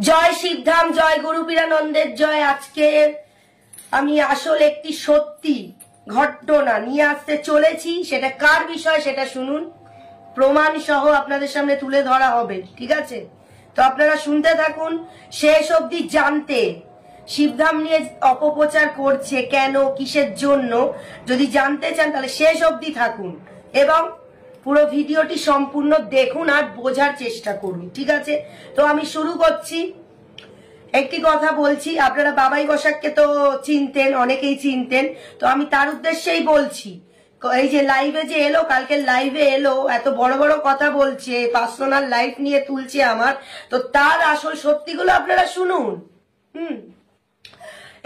জয় শিবধাম, জয় গুরু পীরানন্দের জয়। আজকে আমি আসলে একটি সত্যি ঘটনা নিয়ে আসতে চলেছি। সেটা কার বিষয় সেটা শুনুন, প্রমাণ সহ আপনাদের সামনে তুলে ধরা হবে, ঠিক আছে? তো আপনারা শুনতে থাকুন শেষ অবধি। জানতে শিবধাম নিয়ে অপপ্রচার করছে কেন, কিসের জন্য, যদি জানতে চান তাহলে শেষ অবধি থাকুন এবং পুরো ভিডিওটি সম্পূর্ণ দেখুন আর বোঝার চেষ্টা করুন, ঠিক আছে? তো আমি শুরু করছি। একটি কথা বলছি, আপনারা বাবাই বসাককে তো চিনতেন, অনেকেই চিনতেন, তো আমি তার উদ্দেশ্যেই বলছি। এই যে লাইভে যে এলো, কালকে লাইভে এলো, এত বড় বড় কথা বলছে, পার্সোনাল লাইফ নিয়ে তুলছে আমার, তো তার আসল সত্যিগুলো আপনারা শুনুন।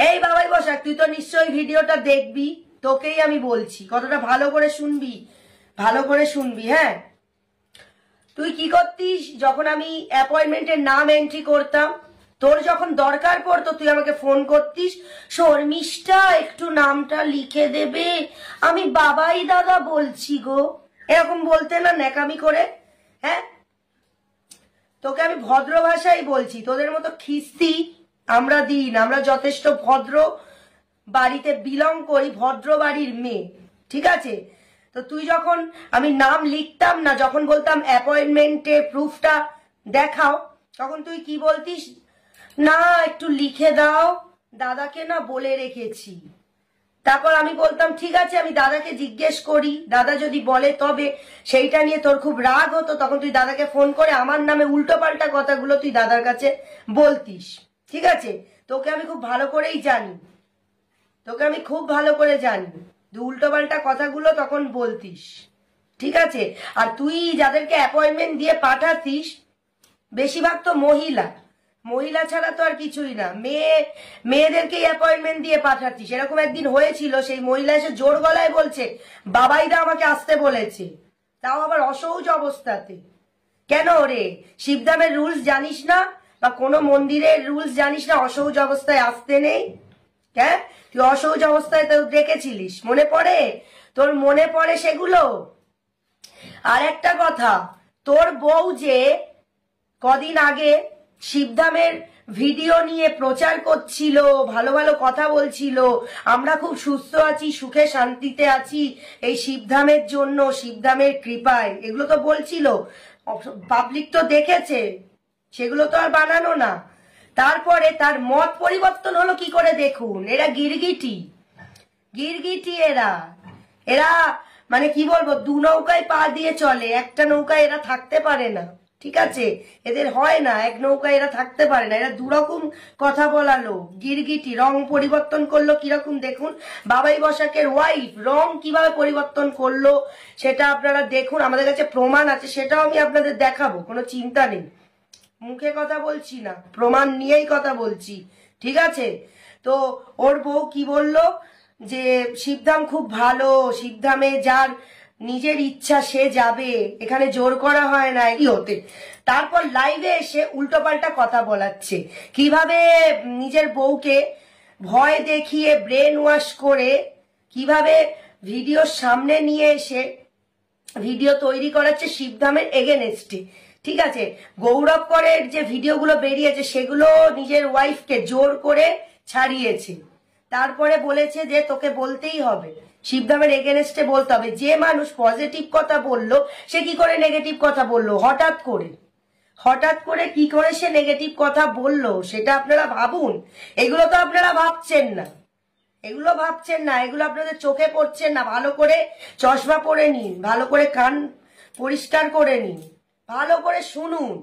এই বাবাই বসাক, তুই তো নিশ্চয়ই ভিডিওটা দেখবি, তোকেই আমি বলছি, কতটা ভালো করে শুনবি, ভালো করে শুনবি। হ্যাঁ, তুই কি করতিস যখন আমি অ্যাপয়েন্টমেন্টের নাম এন্ট্রি করতাম? তোর যখন দরকার পড়তো তুই আমাকে ফোন করতিস, শর্মিষ্ঠা একটু নামটা লিখে দেবে, আমি বাবাই দাদা বলছি গো, এরকম বলতে না ন্যাকামি করে। হ্যাঁ, তোকে আমি ভদ্র ভাষাই বলছি, তোদের মতো খিস্তি আমরা দিই না, আমরা যথেষ্ট ভদ্র বাড়িতে বিলং করি, ভদ্র বাড়ির মেয়ে, ঠিক আছে? তো তুই যখন আমি নাম লিখতাম না, যখন বলতাম অ্যাপয়েন্টমেন্টে প্রুফটা দেখাও, তখন তুই কি বলতিস? না একটু লিখে দাও, দাদাকে না বলে রেখেছি। তারপর আমি বলতাম ঠিক আছে, আমি দাদাকে জিজ্ঞেস করি, দাদা যদি বলে তবে। সেইটা নিয়ে তোর খুব রাগ হতো, তখন তুই দাদাকে ফোন করে আমার নামে উল্টো পাল্টা কথাগুলো তুই দাদার কাছে বলতিস, ঠিক আছে? তোকে আমি খুব ভালো করেই জানি, তোকে আমি খুব ভালো করে জানি, উল্টো পাল্টা কথাগুলো তখন বলতিস, ঠিক আছে? আর তুই যাদেরকে অ্যাপয়েন্টমেন্ট দিয়ে পাঠাতিস বেশিরভাগ তো মহিলা, মহিলা ছাড়া তো আর কিছুই না, মেয়েদেরকেই অ্যাপয়েন্টমেন্ট দিয়ে পাঠাতিস। এরকম একদিন হয়েছিল, সেই মহিলা এসে জোর গলায় বলছে বাবাইদা আমাকে আসতে বলেছে, তাও আবার অসহজ অবস্থাতে। কেন রে, শিবধামের রুলস জানিস না বা কোনো মন্দিরের রুলস জানিস না অসহজ অবস্থায় আসতে নেই? হ্যাঁ, তুই অসহজ অবস্থায় তো দেখেছিলিস, মনে পড়ে তোর? মনে পড়ে সেগুলো? আর একটা কথা, তোর বউ যে কদিন আগে শিবধামের ভিডিও নিয়ে প্রচার করছিল, ভালো ভালো কথা বলছিল, আমরা খুব সুস্থ আছি, সুখে শান্তিতে আছি এই শিবধামের জন্য, শিবধামের কৃপায়, এগুলো তো বলছিল, পাবলিক তো দেখেছে, সেগুলো তো আর বানানো না। তারপরে তার মত পরিবর্তন হলো কি করে দেখুন। এরা গিরগিটি, গিরগিটি এরা, এরা মানে কি বলবো, দু নৌকায় পা দিয়ে চলে, একটা নৌকায় এরা থাকতে পারে না, ঠিক আছে? এদের হয় না, এক নৌকায় এরা থাকতে পারে না, এরা দুরকম কথা বলালো, গিরগিটি। রং পরিবর্তন করলো কিরকম দেখুন, বাবাই বসাকের ওয়াইফ রং কিভাবে পরিবর্তন করলো সেটা আপনারা দেখুন, আমাদের কাছে প্রমাণ আছে, সেটাও আমি আপনাদের দেখাবো, কোনো চিন্তা নেই। মুখে কথা বলছি না, প্রমাণ নিয়েই কথা বলছি, ঠিক আছে? তো ওর বউ কি বললো যে শিবধাম খুব ভালো, শিবধামে যার নিজের ইচ্ছা সে যাবে, এখানে জোর করা হয় না, এই হতে। তারপর লাইভে এসে উল্টোপাল্টা কথা বলাচ্ছে, কিভাবে নিজের বউকে ভয় দেখিয়ে ব্রেন ওয়াশ করে কিভাবে ভিডিওর সামনে নিয়ে এসে ভিডিও তৈরি করাচ্ছে শিবধামের এগেনস্টে, ঠিক আছে? গৌরব করের যে ভিডিওগুলো বেরিয়েছে সেগুলো নিজের ওয়াইফকে জোর করে ছাড়িয়েছে, তারপরে বলেছে যে তোকে বলতেই হবে, শিবধামের এগেনস্টে বলতে হবে। যে মানুষ পজিটিভ কথা বললো সে কি করে নেগেটিভ কথা বললো? হঠাৎ করে, হঠাৎ করে কি করে সে নেগেটিভ কথা বললো সেটা আপনারা ভাবুন। এগুলো তো আপনারা ভাবছেন না, এগুলো ভাবছেন না, এগুলো আপনাদের চোখে পড়ছে না। ভালো করে চশমা পরে নিন, ভালো করে কান পরিষ্কার করে নিন, ভালো করে শুনুন,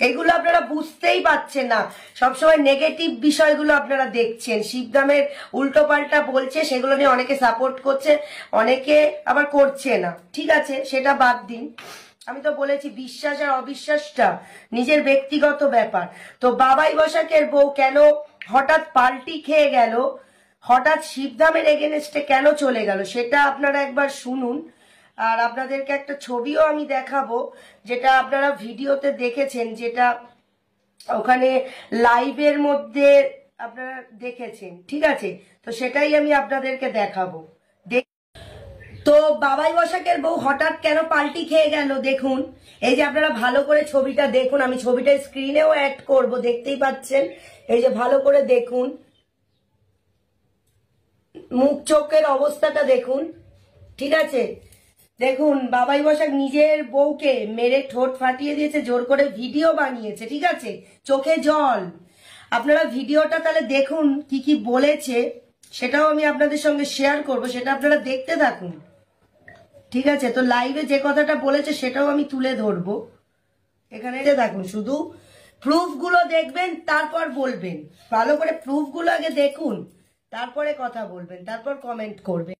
এগুলো আপনারা বুঝতেই পারছেন না, সবসময় নেগেটিভ বিষয়গুলো আপনারা দেখছেন। শিবধামের উল্টো পাল্টা বলছে, সেগুলো নিয়ে অনেকে সাপোর্ট করছে, অনেকে আবার করছে না, ঠিক আছে? সেটা বাদ দিন, আমি তো বলেছি বিশ্বাস আর অবিশ্বাসটা নিজের ব্যক্তিগত ব্যাপার। তো বাবাই বসাকের বউ কেন হঠাৎ পাল্টি খেয়ে গেল, হঠাৎ শিবধামের এগেনস্টে কেন চলে গেল সেটা আপনারা একবার শুনুন। আর আপনাদেরকে একটা ছবিও আমি দেখাবো, যেটা আপনারা ভিডিওতে দেখেছেন, যেটা ওখানে লাইভের মধ্যে আপনারা দেখেছেন, ঠিক আছে? তো সেটাই আমি আপনাদেরকে দেখাবো। তো বাবাই বসাকের বউ হঠাৎ কেন পাল্টি খেয়ে গেল দেখুন। এই যে আপনারা ভালো করে ছবিটা দেখুন, আমি ছবিটা স্ক্রিনেও অ্যাড করব, দেখতেই পাচ্ছেন। এই যে ভালো করে দেখুন, মুখ চোখের অবস্থাটা দেখুন, ঠিক আছে। দেখুন বাবাই বসাক নিজের বউকে মেরে ঠোঁট ফাটিয়ে দিয়েছে, জোর করে ভিডিও বানিয়েছে, ঠিক আছে, চোখে জল। আপনারা ভিডিওটা তাহলে দেখুন কি কি বলেছে, সেটাও আমি আপনাদের সঙ্গে শেয়ার করব, সেটা আপনারা দেখতে থাকুন, ঠিক আছে। তো লাইভে যে কথাটা বলেছে সেটাও আমি তুলে ধরবো, এখানে দেখুন। শুধু প্রুফ গুলো দেখবেন, তারপর বলবেন। ভালো করে প্রুফ গুলো আগে দেখুন, তারপরে কথা বলবেন, তারপর কমেন্ট করবেন।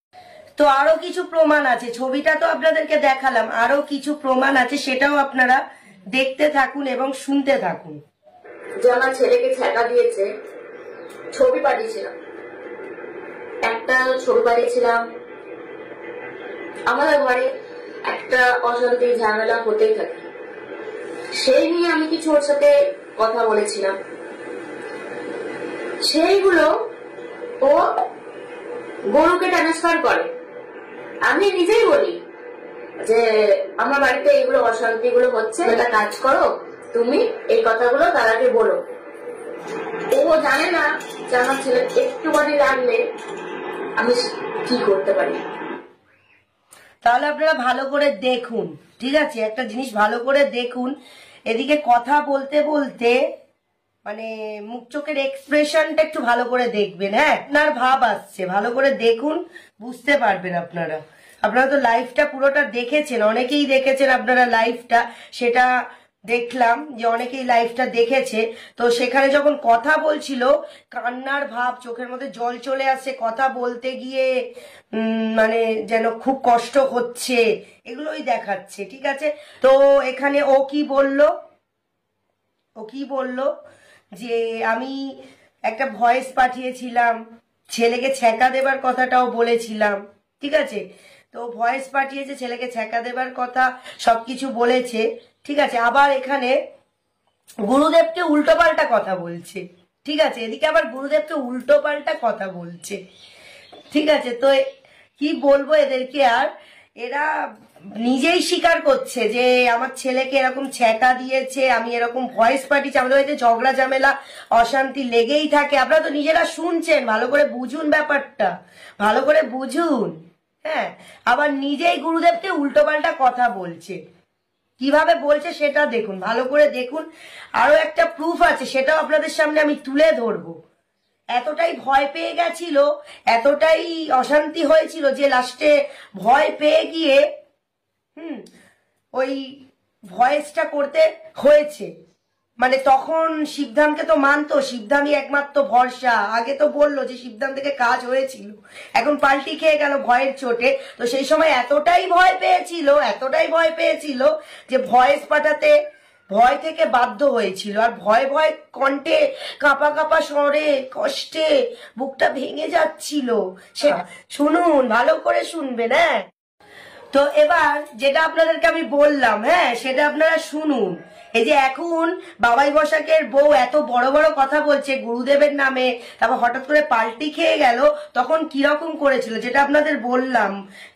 তো আরো কিছু প্রমাণ আছে, ছবিটা তো আপনাদেরকে দেখালাম, আরো কিছু প্রমাণ আছে, সেটাও আপনারা দেখতে থাকুন এবং শুনতে থাকুন। যে আমার ছেলেকে ছ্যাঁকা দিয়েছে, ছবি পাঠিয়েছিলাম, একটা ছবি পাঠিয়েছিলাম। আমাদের ঘরে একটা অশান্তি ঝামেলা হতেই থাকে, সেই নিয়ে আমি কিছু ওর সাথে কথা বলেছিলাম। সেইগুলো ও গরুকে ট্রান্সফার করে। আমি নিজেই বলি যে আমার বাড়িতে এইগুলো অশান্তি গুলো হচ্ছে, একটা কাজ করো তুমি, এই কথাগুলো তার আগে বলো। ও জানে না যে আমার ছেলে একটুখানি লাগলে আমি কি করতে পারি। তাহলে আপনারা ভালো করে দেখুন, ঠিক আছে, একটা জিনিস ভালো করে দেখুন। এদিকে কথা বলতে বলতে মানে মুখ চোখের এক্সপ্রেশনটা একটু ভালো করে দেখবেন, হ্যাঁ, আপনার ভাব আসছে, ভালো করে দেখুন, বুঝতে পারবেন আপনারা। আপনারা তো লাইভটা পুরোটা দেখেছেন, অনেকেই দেখেছেন আপনারা লাইভটা, সেটা দেখলাম যে অনেকেই লাইভটা দেখেছে। তো সেখানে যখন কথা বলছিল, কান্নার ভাব, চোখের মধ্যে জল চলে আসছে, কথা বলতে গিয়ে মানে যেন খুব কষ্ট হচ্ছে, এগুলোই দেখাচ্ছে, ঠিক আছে। তো এখানে ও কি বলল যে আমি একটা ভয়েস পাঠিয়েছিলাম, ছেলেকে ছ্যাঁকা দেবার কথাটাও বলেছিলাম, ঠিক আছে। তো ভয়েস পাঠিয়েছে, ছেলেকে ছ্যাঁকা দেবার কথা সবকিছু বলেছে, ঠিক আছে। আবার এখানে গুরুদেবকে উল্টোপাল্টা কথা বলছে, ঠিক আছে, এদিকে আবার গুরুদেবকে উল্টোপাল্টা কথা বলছে, ঠিক আছে। তো কি বলবো এদেরকে, আর এরা নিজেই স্বীকার করছে যে আমার ছেলেকে এরকম ছ্যাঁকা দিয়েছে, আমি এরকম ভয়েস পাঠিয়েছি, আমাদের বাড়িতে ঝগড়া ঝামেলা অশান্তি লেগেই থাকে। আপনারা তো নিজেরা শুনছেন, ভালো করে বুঝুন ব্যাপারটা, ভালো করে বুঝুন, হ্যাঁ। আবার নিজেই গুরুদেবকে উল্টোপাল্টা কথা বলছে, কিভাবে বলছে সেটা দেখুন, ভালো করে দেখুন। আরো একটা প্রুফ আছে, সেটাও আপনাদের সামনে আমি তুলে ধরবো। এতটাই ভয় পেয়ে গেছিল, এতটাই অশান্তি হয়েছিল যে লাস্টে ভয় পেয়ে গিয়ে ওই ভয়েসটা করতে হয়েছে। মানে তখন শিবধামকে তো মানতো, শিবধামই একমাত্র ভরসা। আগে তো বললো যে শিবধাম থেকে কাজ হয়েছিল, এখন পাল্টি খেয়ে গেল ভয়ের চোটে। তো সেই সময় এতটাই ভয় পেয়েছিল যে ভয়েস পাঠাতে ভয় থেকে বাধ্য হয়েছিল। আর ভয় ভয় কণ্ঠে, কাঁপা কাঁপা স্বরে, কষ্টে বুকটা ভেঙে যাচ্ছিল। সে শুনুন, ভালো করে শুনবেন, হ্যাঁ। তো এবার যেটা আপনাদেরকে আমি বললাম, হ্যাঁ, সেটা আপনারা শুনুন। এই যে এখন বাবাই বসাকের বউ এত বড় বড় কথা বলছে গুরুদেবের নামে, তারপর হঠাৎ করে পাল্টি খেয়ে গেল, তখন কিরকম করেছিল যেটা আপনাদের বললাম।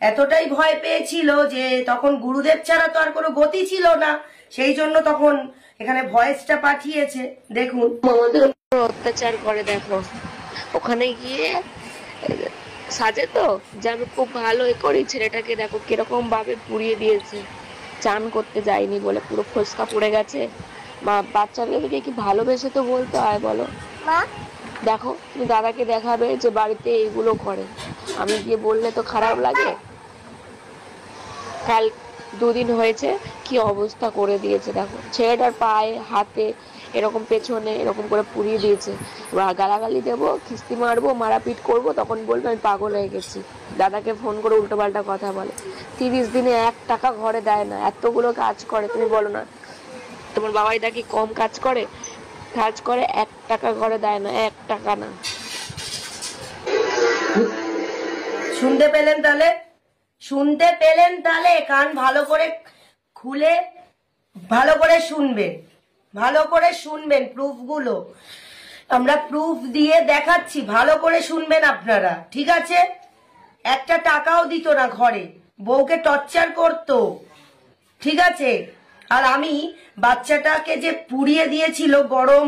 এতটাই ভয় পেয়েছিল যে তখন গুরুদেব ছাড়া তো আর কোনো গতি ছিল না, সেই জন্য তখন এখানে ভয়েসটা পাঠিয়েছে, দেখুন। আমাদের অত্যাচার করে, দেখো ওখানে গিয়ে সাজে তো যে আমি খুব ভালো করি, ছেলেটাকে দেখো কিরকম ভাবে পুড়িয়ে দিয়েছে, চান করতে যায়নি বলে পুরো ফসকা পড়ে গেছে। মা বাচ্চাদেরকে কি ভালোবেসে তো বলতে হয় বলো। দেখো তুমি দাদাকে দেখাবে যে বাড়িতে এইগুলো করে, আমি গিয়ে বললে তো খারাপ লাগে। কাল 2 দিন হয়েছে কি অবস্থা করে দিয়েছে, দেখো ছেলেটার পায়ে হাতে এরকম পেছনে এরকম করে পুড়িয়ে দিয়েছে। গালাগালি দেবো, খিস্তি মারবো, মারাপিট করবো, তখন বলবে আমি পাগল হয়ে গেছি। দাদাকে ফোন করে উল্টোপাল্টা কথা বলে। 30 দিনে 1 টাকা ঘরে দেয় না, এতগুলো কাজ করে, তুমি বলো না তোমার বাবাই দা কি কম কাজ করে? 1 টাকা ঘরে দেয় না, 1 টাকা না। শুনতে পেলেন তাহলে কান ভালো করে খুলে ভালো করে শুনবেন প্রুফগুলো। আমরা প্রুফ দিয়ে দেখাচ্ছি, ভালো করে শুনবেন আপনারা, ঠিক আছে। 1 টাকাও দিত না ঘরে, বউকে টর্চার করতো, ঠিক আছে? আর আমি বাচ্চাটাকে যে পুড়িয়ে দিয়েছিল গরম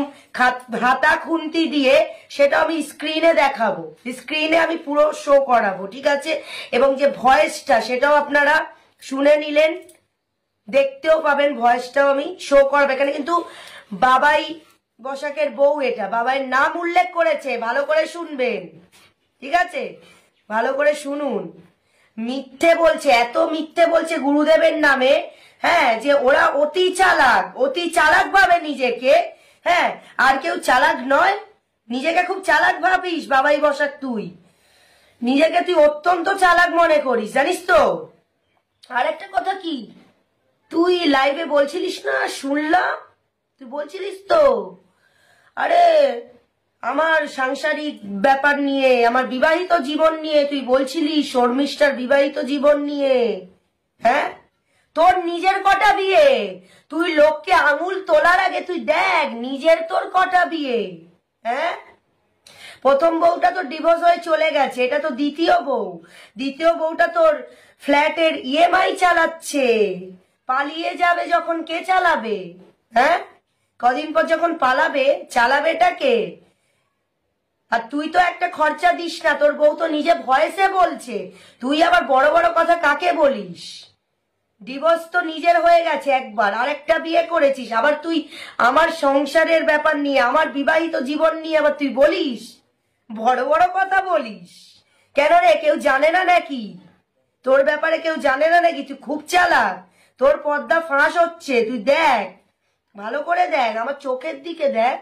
হাতা খুন্তি দিয়ে, সেটা আমি স্ক্রিনে দেখাবো, স্ক্রিনে আমি পুরো শো করাবো, ঠিক আছে? এবং যে ভয়েসটা সেটাও আপনারা শুনে নিলেন, দেখতেও পাবেন, ভয়েসটাও আমি শো করবো। এখানে কিন্তু বাবাই বসাকের বউ, এটা বাবাইয়ের নাম উল্লেখ করেছে, ভালো করে শুনবেন, ঠিক আছে? ভালো করে শুনুন। মিথ্যে বলছে, এত মিথ্যে বলছে গুরুদেবের নামে, হ্যাঁ, যে ওরা অতি চালাক ভাবে নিজেকে, হ্যাঁ, আর কেউ চালাক নয়। নিজেকে খুব চালাক ভাবিস বাবাই বসাক, তুই নিজেকে তুই অত্যন্ত চালাক মনে করিস, জানিস তো? আর একটা কথা কি, তুই লাইভে বলছিলিস না, শুনলাম তুই বলছিলিস তো, আরে আমার সাংসারিক ব্যাপার নিয়ে, আমার বিবাহিত জীবন নিয়ে তুই বলছিলিস, শর্মিষ্ঠার বিবাহিত জীবন নিয়ে, হ্যাঁ? তোর নিজের কটা বিয়ে? তুই লোককে আঙুল তোলার আগে তুই দেখ নিজের তোর কটা বিয়ে, হ্যাঁ? প্রথম বউটা তো ডিভোর্স হয়ে চলে গেছে, এটা তো দ্বিতীয় বউ। দ্বিতীয় বউটা তোর ফ্ল্যাটের ইএমআই চালাচ্ছে, পালিয়ে যাবে যখন কে চালাবে, হ্যাঁ? কদিন পর যখন পালাবে, চালাবেটাকে? আর তুই তো একটা খরচা দিস না, তোর বউ তো নিজে ভয়েসে বলছে, তুই আবার বড় বড় কথা কাকে বলিস? ডিভোর্স তো নিজের হয়ে গেছে একবার, আরেকটা বিয়ে করেছিস, আবার তুই আমার সংসারের ব্যাপার নিয়ে, আমার বিবাহিত জীবন নিয়ে আবার তুই বলিস, বড় বড় কথা বলিস কেন রে? কেউ জানে না নাকি তোর ব্যাপারে? কেউ জানে না নাকি তুই খুব চালাক? তোর পর্দা ফাঁস হচ্ছে, তুই দেখ, ভালো করে দেখ, আমার চোখের দিকে দেখ,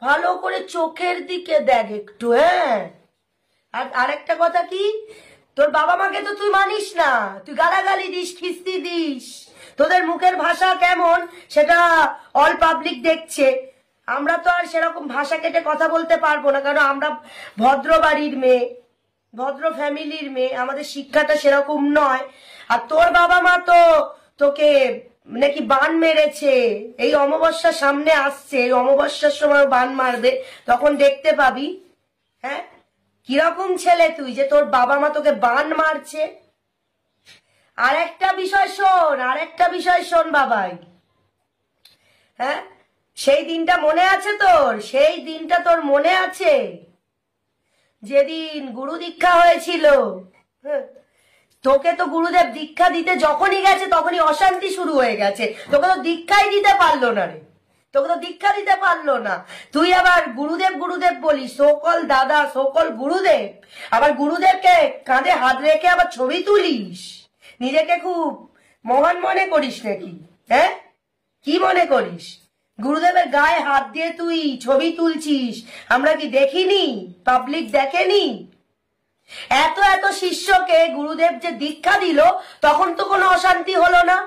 ভালো করে চোখের দিকে দেখ একটু, হ্যাঁ? আর আরেকটা কথা কি, তোর বাবা মাকে তো তুই মানিস না, তুই গালাগালি দিস, খিস্তি দিস, তোদের মুখের ভাষা কেমন সেটা অল পাবলিক দেখছে। আমরা তো আর সেরকম ভাষা কেটে কথা বলতে পারবো না, কারণ আমরা ভদ্র বাড়ির মেয়ে, ভদ্র ফ্যামিলির মেয়ে, আমাদের শিক্ষাটা সেরকম নয়। আর তোর বাবা মা তো তোকে নাকি বান মেরেছে, এই অমাবস্যা সামনে আসছে, এই অমাবস্যার সময় বান মারবে, তখন দেখতে পাবি, হ্যাঁ, কিরকম ছেলে তুই যে তোর বাবা মা তোকে বান মারছে। আর একটা বিষয় শোন বাবাই, হ্যাঁ, সেই দিনটা মনে আছে তোর? সেই দিনটা তোর মনে আছে যেদিন গুরু দীক্ষা হয়েছিল? তোকে তো গুরুদেব দীক্ষা দিতে যখনই গেছে তখনই অশান্তি শুরু হয়ে গেছে, তোকে তো দীক্ষাই দিতে পারলো না রে, তোকে তো দীক্ষা দিতে পারলো না। তুই আবার গুরুদেব গুরুদেব বলিস, সকল দাদা, সকল গুরুদেব, আবার গুরুদেবকে কাঁধে হাত রেখে আবার ছবি তুলিস, নিজেকে খুব মহান মনে করিস নাকি? হ্যাঁ, কি মনে করিস? গুরুদেবের গায়ে হাত দিয়ে তুই ছবি তুলছিস, আমরা কি দেখিনি? পাবলিক দেখেনি? এত এত শিষ্যকে গুরুদেব যে দীক্ষা দিল, তখন তো কোনো অশান্তি হলো না,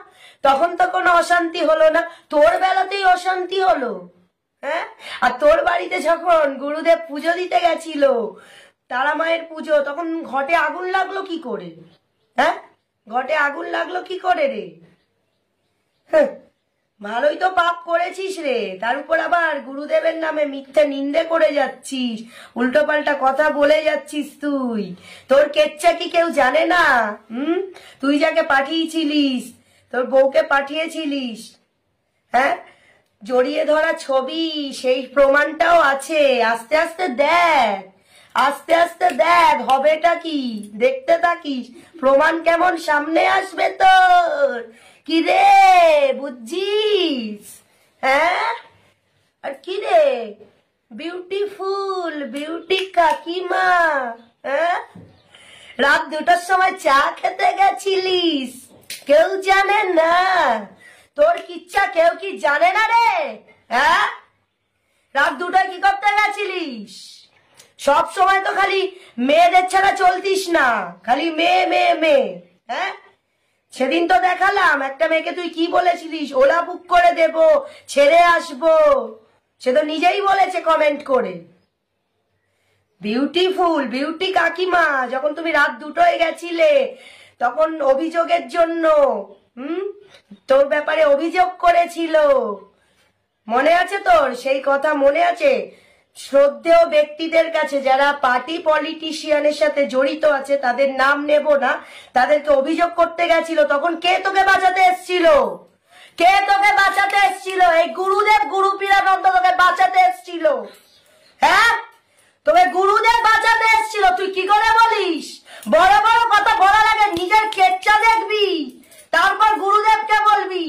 তখন তো কোনো অশান্তি হলো না, তোর বেলাতেই অশান্তি হলো, হ্যাঁ? আর তোর বাড়িতে যখন গুরুদেব পুজো দিতে গেছিল, তারা মায়ের পুজো, তখন ঘটে আগুন লাগলো কি করে? হ্যাঁ, ঘটে আগুন লাগলো কি করে রে? ভালোই তো পাপ করেছিস রে, তার উপর আবার গুরুদেবের নামে মিথ্যে নিন্দে করে যাচ্ছিস, উল্টো পাল্টা কথা বলে যাচ্ছিস তুই। তোর কেচ্ছা কি কেউ জানে না? তুই যাকে পাঠিয়েছিলিস, তোর বউকে পাঠিয়েছিলিস, হ্যাঁ, জড়িয়ে ধরা ছবি, সেই প্রমাণটাও আছে। আস্তে আস্তে দেখ, আস্তে আস্তে দেখ হবেটা কি, দেখতে থাকিস, প্রমাণ কেমন সামনে আসবে তোর। কি রে, বুঝছিস? হ্যাঁ, আর কি রে, বিউটিফুল বিউটি কাকিমা, হ্যাঁ, রাত 2টার সময় চা খেতে গেছিলিস, কেউ জানে না তোর কিচ্ছা, কেউ কি জানে না রে? হ্যাঁ, রাত 2টায় কি করতে গেছিলিস? সব সময় তো খালি মেয়েদের ছাড়া চলতিস না, খালি মেয়ে মেয়ে মেয়ে, হ্যাঁ? সেদিন তো দেখালাম একটা মেয়েকে তুই কি বলেছিলিস, ওলা বুক করে দেব, ছেড়ে আসবো, সে তো নিজেই বলেছে কমেন্ট করে। বিউটিফুল বিউটি কাকিমা, যখন তুমি রাত 2টোয় গেছিলে, তখন অভিযোগের জন্য, তোর ব্যাপারে অভিযোগ করেছিল, মনে আছে তোর? সেই কথা মনে আছে? শ্রদ্ধেয় ব্যক্তিদের কাছে যারা পার্টি পলিটিশিয়ানের সাথে জড়িত আছে, তাদের নাম নেব না, তাদেরকে অভিযোগ করতে গেছিল, তখন কে তোকে বাঁচাতে এসছিল? কে তোকে বাঁচাতে এসছিল? এই গুরুদেব গুরুপীরানন্দ তোকে বাঁচাতে এসছিল। হ্যাঁ, তোকে গুরুদেব বাঁচাতে এসছিল। তুই কি করে বলিস? বড় বড় কথা বলার আগে নিজের কেচ্চা দেখবি, তারপর গুরুদেবকে বলবি।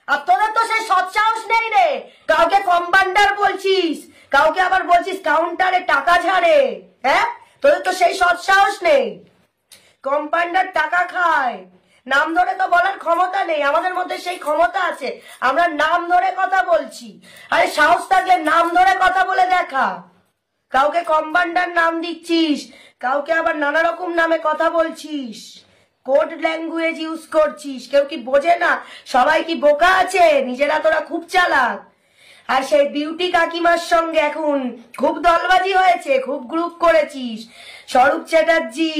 আর তোদের তো সেই সৎসাহস নেই রে, কাউকে কম্পাউন্ডার বলছিস, কাউকে আবার বলছিস কাউন্টারে টাকা ঝাড়ে। হ্যাঁ, তোদের তো সেই সৎসাহস নেই। কম্পাউন্ডার টাকা খায়, নাম ধরে তো বলার ক্ষমতা নেই। আমাদের মধ্যে সেই ক্ষমতা আছে, আমরা নাম ধরে কথা বলছি। আরে সাহস থাকলে নাম ধরে কথা বলে দেখা। কাউকে কম্পাউন্ডার নাম দিচ্ছিস, কাউকে আবার নানা রকম নামে কথা বলছিস, কোড ল্যাঙ্গুয়েজ ইউজ করছিস। কেউ কি বোঝে না? সবাই কি বোকা আছে? নিজেরা তোরা খুব চালাক। আর সেই বিউটি কাকিমার সঙ্গে এখন খুব দলবাজি হয়েছে, খুব গ্রুপ করেছিস। স্বরূপ চ্যাটার্জি,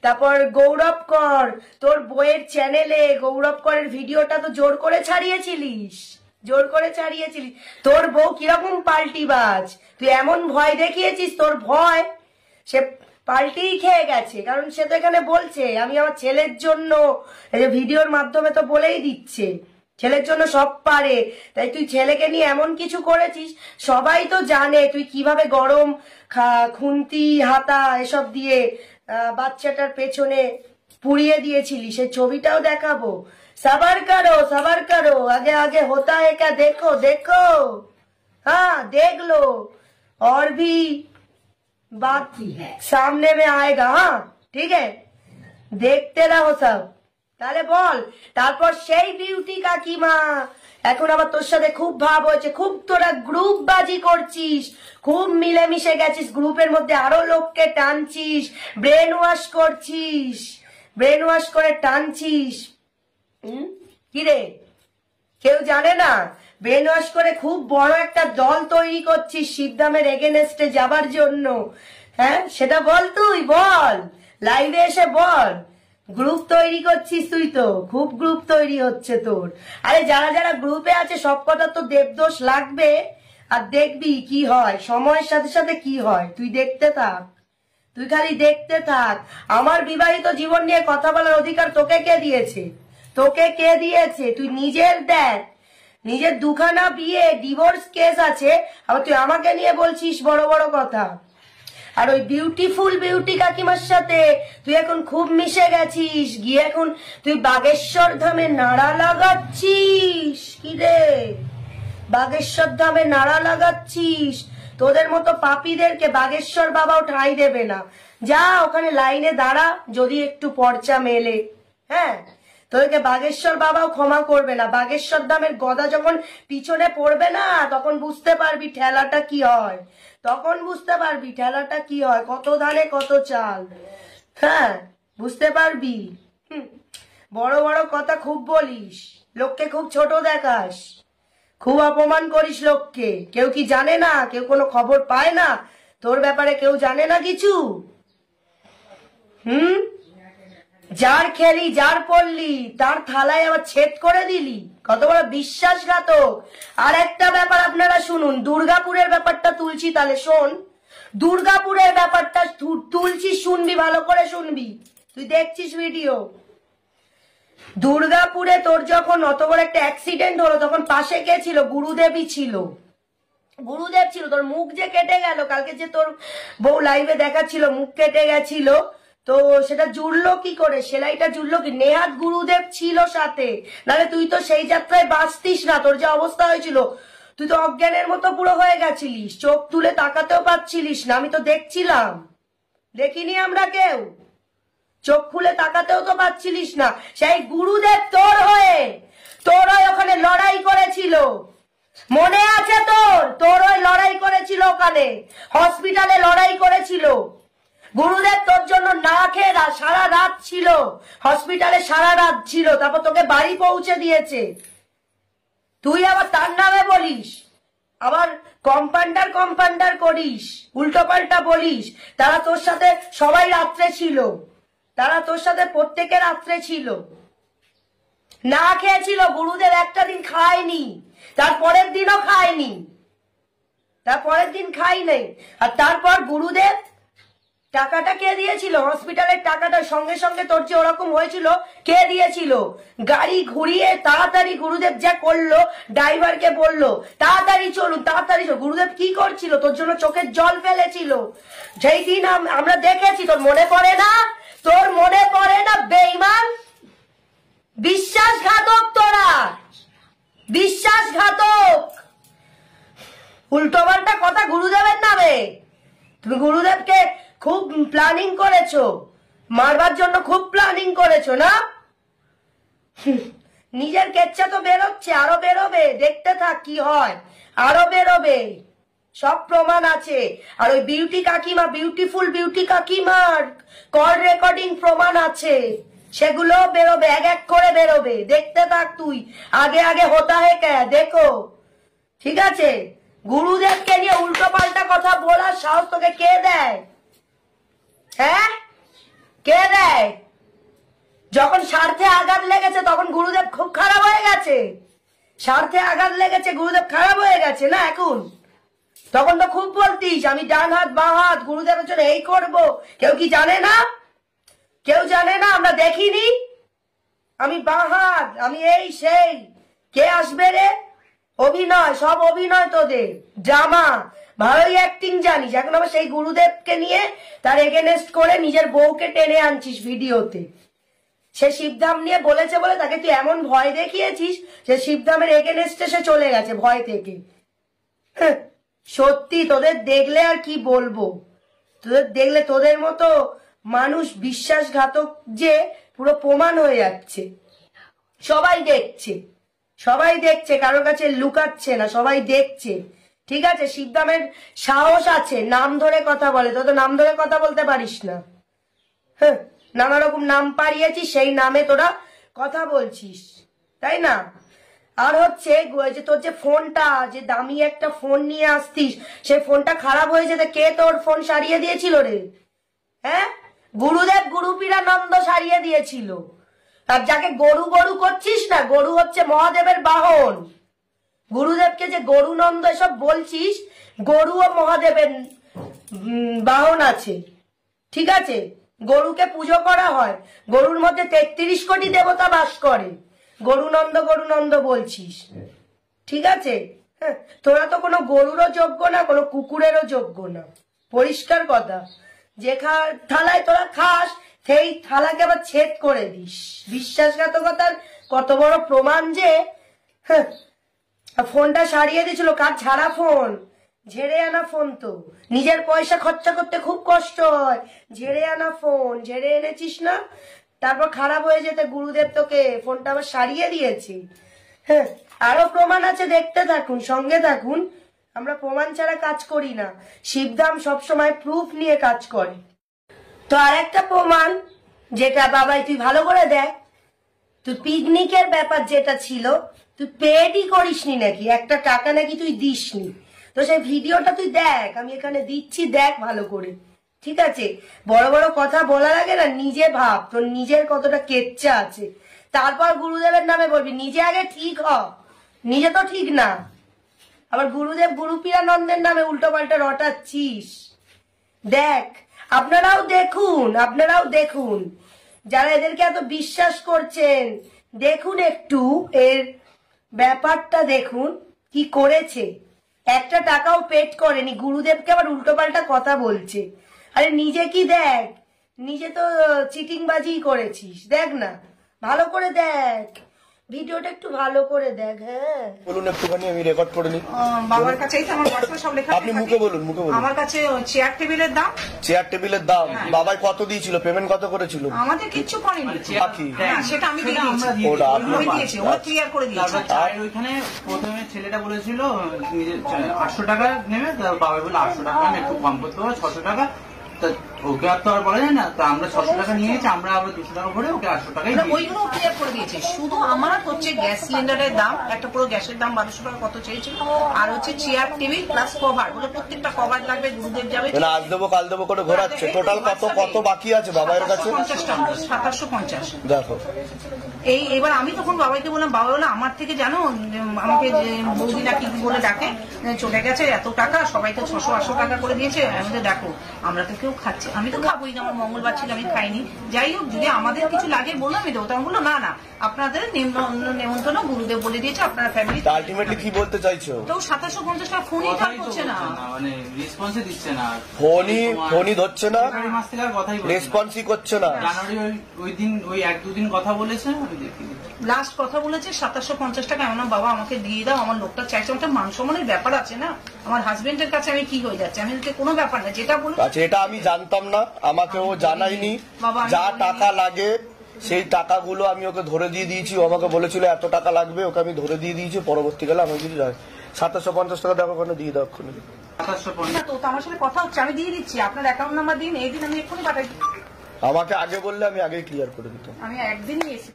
তারপর গৌরব কর, তোর বইয়ের চ্যানেলে গৌরব করের ভিডিওটা তো জোর করে ছাড়িয়েছিলিস, জোর করে ছাড়িয়েছিলিস। তোর বউ কিরকম পাল্টিবাজ, তুই এমন ভয় দেখিয়েছিস, তোর ভয় সে পাল্টিই খেয়ে গেছে। কারণ সে তো এখানে বলছে আমি আমার ছেলের জন্য, এই যে ভিডিওর মাধ্যমে তো বলেই দিচ্ছে ছেলের জন্য সব পারে। তাই তুই ছেলেকে নিয়ে এমন কিছু করেছিস, সবাই তো জানে তুই কিভাবে গরম খুন্তি হাতা এসব দিয়ে বাচ্চাটার পেছনে পুড়িয়ে দিয়েছিলি। সেই ছবিটাও দেখাবো। सबर करो, आगे आगे होता है क्या, देखो देखो, हाँ देख लो, और भी बात सामने में आएगा। हाँ ठीक है, देखते रहो सब। তাহলে বল, তারপর সেই বিউটি কাকিমা এখন আবার তোর সাথে খুব ভাব হয়েছে, খুব তোরা গ্রুপ বাজি করছিস, খুব মিলেমিশে গেছিস, গ্রুপের মধ্যে আরো লোককে টানছিস, ব্রেন ওয়াশ করছিস, ব্রেন ওয়াশ করে টানছিস। কি রে, কেউ জানে না? ব্রেন ওয়াশ করে খুব বড় একটা দল তৈরি করছিস শিবধামের এগেনস্টে যাবার জন্য। হ্যাঁ সেটা বল, তুই বল, লাইভে এসে বল। গ্রুপ তৈরি করছিস তুই, তো খুব গ্রুপ তৈরি হচ্ছে তোর। আরে যারা যারা গ্রুপে আছে সব কথা তো দেবদোষ লাগবে, আর দেখবি কি হয় সময়ের সাথে সাথে কি হয়, তুই দেখতে থাক, তুই খালি দেখতে থাক। আমার বিবাহিত জীবন নিয়ে কথা বলার অধিকার তোকে কে দিয়েছে? তোকে কে দিয়েছে? তুই নিজের দেখ, নিজের দুখানা বিয়ে, ডিভোর্স কেস আছে, আবার তুই আমাকে নিয়ে বলছিস বড় বড় কথা। আর ওই বিউটিফুল বিউটি কাকিমার সাথে তুই এখন খুব মিশে গেছিস, গিয়ে এখন তুই বাগেশ্বর ধামে নাড়া লাগাচ্ছিস। কি রে, বাগেশ্বর ধামে নাড়া লাগাচ্ছিস? তোদের মতো পাপীদেরকে বাগেশ্বর বাবাও ঠাঁই দেবে না। যা ওখানে লাইনে দাঁড়া, যদি একটু পর্চা মেলে। হ্যাঁ, তোদেরকে বাগেশ্বর বাবাও ক্ষমা করবে না। বাগেশ্বর ধামের গদা যখন পিছনে পড়বে না, তখন বুঝতে পারবি ঠেলাটা কি হয়, তখন বুঝতে পারবি ঠেলাটা কি হয়, কত ধানে কত চাল। হ্যাঁ বুঝতে পারবি। বড় বড় কথা খুব বলিস, লোককে খুব ছোট দেখাস, খুব অপমান করিস লোককে। কেউ কি জানে না? কেউ কোনো খবর পায় না তোর ব্যাপারে? কেউ জানে না কিছু? যার খেলি যার পড়লি তার থালায় আবার ছেদ করে দিলি, কত বড় বিশ্বাসঘাতক। আর একটা ব্যাপার আপনারা শুনুন, দুর্গাপুরের ব্যাপারটা তুলছি, তাহলে শোন। দুর্গাপুরের ব্যাপারটা তুলছি, শুনবি, ভালো করে শুনবি, তুই দেখছিস ভিডিও। দুর্গাপুরে তোর যখন অত বড় একটা অ্যাক্সিডেন্ট হলো, তখন পাশে কে ছিল? গুরুদেবই ছিল, গুরুদেব ছিল। তোর মুখ যে কেটে গেল, কালকে যে তোর বউ লাইভে দেখাচ্ছিল মুখ কেটে গেছিল, তো সেটা জুড়লো কি করে? সেলাইটা জুড়লো কি? নেহাত গুরুদেব ছিল সাথে, নাহলে তুই তো সেই যাত্রায় বাঁচতিস না। তোর যে অবস্থা হয়েছিল, তুই তো অজ্ঞানের মতো পুরো হয়ে গেছিলিস, চোখ তুলে তাকাতেও পাচ্ছিলিস না। আমি তো দেখছিলাম, দেখিনি আমরা কেউ, চোখ খুলে তাকাতেও তো পাচ্ছিলিস না। সেই গুরুদেব তোর হয়ে ওখানে লড়াই করেছিল, মনে আছে তোর? তোর হয়ে লড়াই করেছিল, ওখানে হসপিটালে লড়াই করেছিল। গুরুদেব তোর জন্য না খেয়ে সারা রাত ছিল হসপিটালে, সারা রাত ছিল, তারপর তোকে বাড়ি পৌঁছে দিয়েছে। তুই আবার তার নামে বলিস, আবার কম্পাউন্ডার করিস, উল্টো পাল্টা বলিস। তারা তোর সাথে সবাই রাত্রে ছিল, তারা তোর সাথে প্রত্যেকে রাত্রে ছিল, না খেয়েছিল। গুরুদেব একটা দিন খায়নি, তারপরের দিনও খায়নি। তার পরের দিন খাই নাই। আর তারপর গুরুদেব টাকাটা কে দিয়েছিল? হসপিটালের টাকাটা সঙ্গে সঙ্গে তোর যে ওরকম হয়েছিল কে দিয়েছিল? গাড়ি ঘুরিয়ে তাড়াতাড়ি গুরুদেব যা করলো, ড্রাইভারকে বললো তাড়াতাড়ি চলুন তাড়াতাড়ি চলুন। গুরুদেব কি করছিল? তোর জন্য চোখের জল ফেলেছিল। যেই দিন আমরা দেখেছি, তোর মনে পড়ে না? তোর মনে পড়ে না? বেঈমান, বিশ্বাসঘাতক তোরা, বিশ্বাসঘাতক। উল্টো পাল্টা কথা গুরুদেবের নামে। তুমি গুরুদেবকে খুব প্ল্যানিং করেছো, মারবার জন্য খুব প্ল্যানিং করেছো না? নিজের কেচ্ছা তো বেরোচ্ছে, আরো বেরোবে, দেখতে থাক কি হয়, আরো বেরোবে, সব প্রমাণ আছে। আর ওই বিউটি কাকিমা, বিউটিফুল বিউটি কাকিমার কল রেকর্ডিং প্রমাণ আছে, সেগুলো বেরোবে, এক এক করে বেরোবে, দেখতে থাক তুই। আগে আগে হতা হে কে দেখো, ঠিক আছে? গুরুদেবকে নিয়ে উল্টো পাল্টা কথা বলার সাহস তোকে কে দেয়? হ্যাঁ, কে দেয়? যখন স্বার্থে আঘাত লেগেছে তখন গুরুদেব খুব খারাপ হয়ে গেছে। স্বার্থে আঘাত লেগেছে, গুরুদেব খারাপ হয়ে গেছে না এখন? তখন তো খুব বলতিস আমি ডান হাত বাঁ হাত, গুরুদেবের জন্য এই করব। কেউ কি জানে না? কেউ জানে না? আমরা দেখিনি? আমি বাঁ হাত, আমি এই সেই। কে আসবে রে? অভিনয়, সব অভিনয় তোদের, ড্রামা। ভালোই অ্যাক্টিং জানিস। এখন আবার সেই গুরুদেবকে নিয়ে তার এগেনেস্ট করে নিজের বউকে টেনে আনছিস ভিডিওতে। সে শিবধাম নিয়ে বলেছে বলে তাকে তুই এমন ভয় দেখিয়েছিস যে শিবধামের এগেনেস্টে সে চলে গেছে ভয় থেকে। সত্যি তোদের দেখলে আর কি বলবো, তোদের দেখলে তোদের মতো মানুষ বিশ্বাসঘাতক যে পুরো প্রমাণ হয়ে যাচ্ছে। সবাই দেখছে, সবাই দেখছে, কারোর কাছে লুকাচ্ছে না, সবাই দেখছে। ঠিক আছে, শিবধামের সাহস আছে, নাম ধরে কথা বলে। তো তো নাম ধরে কথা বলতে পারিস না। হ্যাঁ, নানা রকম নাম পাড়িয়েছিস, সেই নামে তোরা কথা বলছিস, তাই না? আর হচ্ছে যে তোর যে ফোনটা, যে দামি একটা ফোন নিয়ে আসতিস, সেই ফোনটা খারাপ হয়ে যেতে কে তোর ফোন সারিয়ে দিয়েছিল রে? হ্যাঁ, গুরুদেব গুরুপীরানন্দ সারিয়ে দিয়েছিল। আর যাকে গরু গরু করছিস না, গরু হচ্ছে মহাদেবের বাহন। গুরুদেবকে যে গরু নন্দ এসব বলছিস, গরু ও মহাদেবের বাহন আছে, ঠিক আছে? গরুকে পুজো করা হয়, গরুর মধ্যে 33 কোটি দেবতা বাস করে। গরুনন্দ বলছিস, ঠিক আছে? হ্যাঁ, তোরা তো কোনো গরুরও যোগ্য না, কোনো কুকুরেরও যোগ্য না, পরিষ্কার কথা। যে থালায় তোরা খাস সেই থালাকে আবার ছেদ করে দিস। বিশ্বাসঘাতকতার কত বড় প্রমাণ যে। হ্যাঁ, ফোনটা সারিয়ে দিয়েছিল, কার ঝাড়া ফোন, ঝেড়ে আনা ফোন। তো নিজের পয়সা খরচা করতে খুব কষ্ট হয়, ঝেড়ে আনা ফোন, ঝেড়ে এনেছিস না? তারপর খারাপ হয়ে যেতে গুরুদেব তোকে ফোনটা আবার সারিয়ে দিয়েছে। হ্যাঁ, আরো প্রমাণ আছে, দেখতে থাকুন, সঙ্গে থাকুন। আমরা প্রমাণ ছাড়া কাজ করি না, শিবধাম সবসময় প্রুফ নিয়ে কাজ করে। তো আর একটা প্রমাণ, যেটা বাবাই তুই ভালো করে দেখ, তুই পিকনিকের ব্যাপার যেটা ছিল, তুই পেডই করিসনি নাকি, একটা টাকা নাকি তুই দিসনি। তো সেই ভিডিওটা তুই দেখ, আমি এখানে দিচ্ছি, দেখ ভালো করে, ঠিক আছে? বড় বড় কথা বলার আগে না নিজে ভাব, তোর নিজের কতটা কেচ্চা আছে, তারপর গুরুদেবের নামে বলবি। নিজে আগে ঠিক হ, নিজে তো ঠিক না, আবার গুরুদেব গুরুপীরানন্দের নামে উল্টো পাল্টা রটাচ্ছিস। দেখ, আপনারাও দেখুন, আপনারাও দেখুন, যারা এদেরকে এত বিশ্বাস করছেন, দেখুন একটু এর ব্যাপারটা, দেখুন কি করেছে। একটা টাকাও পেড করেনি, গুরুদেবকে আবার উল্টো পাল্টা কথা বলছে। আরে নিজে কি দেখ, নিজে তো চিটিংবাজি করেছিস, দেখ না, ভালো করে দেখ ভিডিওটা, একটু ভালো করে দেখ। হ্যাঁ, বলুন একটুখানি, আমি রেকর্ড করে নিই। বাবার কাছেই তো আমার হোয়াটসঅ্যাপে সব লেখা। আপনি মুখে বলুন, মুখে বলুন। আমার কাছে চেয়ার টেবিলের দাম, চেয়ার টেবিলের দাম বাবাই কত দিয়েছিল, পেমেন্ট কত করেছিল? আমাদের কিচ্ছু করেনি। বাকি হ্যাঁ, সেটা আমি দিয়ে দিয়েছি, ওটা ওই দিয়েছে, ও ক্লিয়ার করে দিয়েছে। চায়ের ওইখানে প্রথমে ছেলেটা বলেছিল নিজের 800 টাকা নেবে, বাবা বলে 800 টাকা না, একটু কম করতে হবে, 600 টাকা। ওকে আর তো আর বলা যায় না, তো আমরা 600 টাকা নিয়ে গেছি, আমরা আবার 200 টাকা ভরে ওকে 800 টাকাই দিয়েছি। ওইগুলো ক্লিয়ার করে দিয়েছে। শুধু আমার হচ্ছে গ্যাস সিলিন্ডারের দাম, একটা পুরো গ্যাসের দাম 1200 টাকা কত চেয়েছিল, আর হচ্ছে চেয়ার টেবিল প্লাস কভার, বলে প্রত্যেকটা কভার লাগবে, গুরুদেব যাবে। আজ দেবো কাল দেবো করে ঘোরাচ্ছে। টোটাল কত কত বাকি আছে বাবার কাছে? 750 টাকা, 750। দেখো এবার আমি তখন বাবাকে বললাম, বাবা বলে আমার থেকে জানো আমাকে যে বৌদি না কি বলে ডাকে, চলে গেছে এত টাকা, সবাইকে 600-800 টাকা করে দিয়েছে। আমাদের দেখো আমরা তো কেউ খাচ্ছি, আমি তো খাবোই না, আমার মঙ্গলবার ছিল আমি খাইনি। যাই হোক, যদি আমাদের কিছু লাগে বললাম আমি দেবো। তখন বললো না না আপনাদের নেমন্তন্ন গুরুদেব বলে দিয়েছে, আপনারা ফ্যামিলি। আলটিমেটলি কি বলতে চাইছো? তো 2750 টাকা ফোনই কথাই তো করছে না, মানে রেসপন্সই দিচ্ছে না, ফোনই ধরছে না, ফেব্রুয়ারি মাস থেকে আর কথাই বলছে না। রেসপন্সই করছে না। জানুয়ারি ওই দিন ওই 1-2 দিন কথা বলেছে, আমি দেখি লাস্ট কথা বলেছে 2750 টাকা। এমন বাবা আমাকে দিয়ে দাও, আমার লোকটা চাইছে, একটা মান সম্মানের ব্যাপার আছে না, আমার হাজবেন্ডের কাছে আমি কি হয়ে যাচ্ছে, আমি কোনো ব্যাপার না, যেটা বলে আচ্ছা, এটা আমি জানতাম না, আমাকে ও জানাইনি। বাবা, আমি যা বলিনি। টাকা লাগে সেই টাকাগুলো আমি ওকে ধরে দিয়ে দিয়েছি। ও আমাকে বলেছিল এত টাকা লাগবে, ওকে আমি ধরে দিয়ে দিয়েছি। পরবর্তীকালে আমি কিছু 750 টাকা দেখো ওখানে দিয়ে দাও এক্ষুনি। 2750 না, তো আমার সাথে কথা হচ্ছে, আমি দিয়ে দিচ্ছি, আপনার অ্যাকাউন্ট নাম্বার দিন, এই দিন আমি এক্ষুনি পাঠাই। আমাকে আগে বললে আমি আগেই ক্লিয়ার করে দিতাম। আমি একদিনই এসে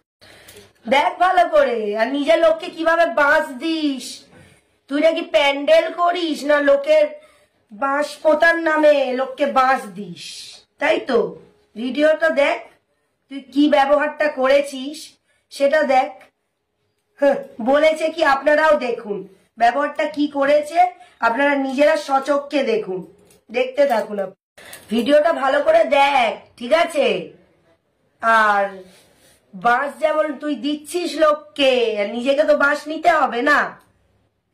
দেখ ভালো করে, আর নিজের লোককে কিভাবে বাঁশ দিস। তুই নাকি প্যান্ডেল করিস না, লোকের বাঁশ পোতার নামে লোককে বাঁশ দিস, তাই তো? ভিডিওটা দেখ, তুই কি ব্যবহারটা করেছিস সেটা দেখ। বলেছে কি আপনারাও দেখুন ব্যবহারটা কি করেছে, আপনারা নিজেরা সচক্ষে দেখুন, দেখতে থাকুন। ভিডিওটা ভালো করে দেখ, ঠিক আছে? আর বাঁশ যেমন তুই দিচ্ছিস লোককে, নিজেকে তো বাঁশ নিতে হবে না,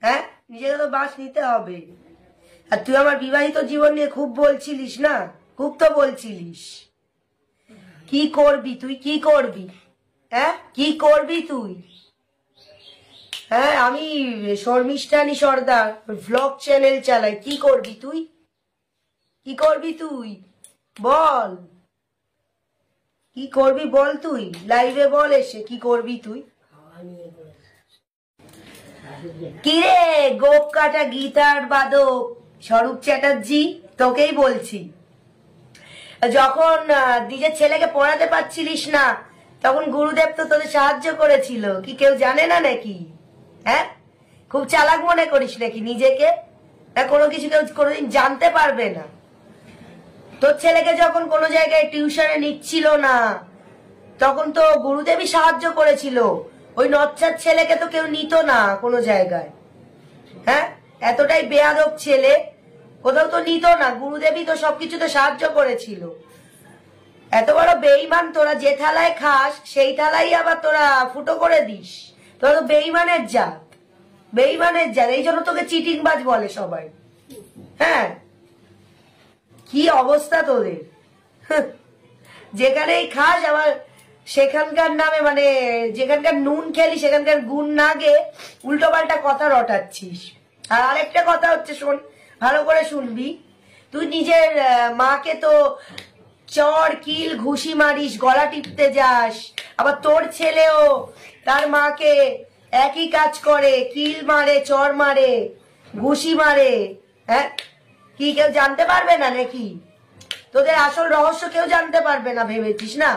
হ্যাঁ? নিজেকে তো বাঁশ নিতে হবে। আর তুই আমার বিবাহিত জীবন নিয়ে খুব বলছিলিস না, খুব তো বলছিলিস। কি করবি তুই, কি করবি? হ্যাঁ, কি করবি তুই? হ্যাঁ, আমি শর্মিষ্ঠানী সর্দার ভ্লগ চ্যানেল চালাই, কি করবি তুই? কি করবি তুই বল, কি করবি বল, তুই লাইভে বল এসে কি করবি তুই। কিরে গোপ কাটা গীতার বাদক স্বরূপ চ্যাটার্জি, তোকেই বলছি, যখন নিজের ছেলেকে পড়াতে পারছিলিস না তখন গুরুদেব তো তোদের সাহায্য করেছিল, কি কেউ জানে না নাকি? হ্যাঁ, খুব চালাক মনে করিস নাকি নিজেকে? কোনো কিছু কেউ কোনোদিন জানতে পারবে না। তোর ছেলেকে যখন কোনো জায়গায় টিউশনে নিচ্ছিল না তখন তো গুরুদেবই সাহায্য করেছিল, ওই নচ্ছার ছেলেকে তো কেউ নিত না কোনো জায়গায়। হ্যাঁ, এতটাই বেয়াদব ছেলে, কোথাও তো নিত না, গুরুদেবই তো সবকিছুতে সাহায্য করেছিল। এত বড় বেঈমান তোরা, যে থালায় খাস সেই থালাই আবার তোরা ফুটো করে দিস। তোরা তো বেঈমানের জাত, বেঈমানের জাত, এই জন্য তোকে চিটিংবাজ বলে সবাই। হ্যাঁ, কি অবস্থা তোদের, যেখানেই খাস আবার সেখানকার নামে, মানে যেখানকার নুন খেলি সেখানকার গুণ না গে উল্টো পাল্টা কথা রটাচ্ছিস। আর আরেকটা কথা হচ্ছে, শোন ভালো করে শুনবি, তুই নিজের মাকে তো চর কিল ঘুষি মারিস, গলা টিপতে যাস, আবার তোর ছেলেও তার মাকে একই কাজ করে, কিল মারে, চর মারে, ঘুষি মারে। হ্যাঁ, কি কেউ জানতে পারবে না নাকি? তোদের আসল রহস্য কেউ জানতে পারবে না ভেবেছিস না?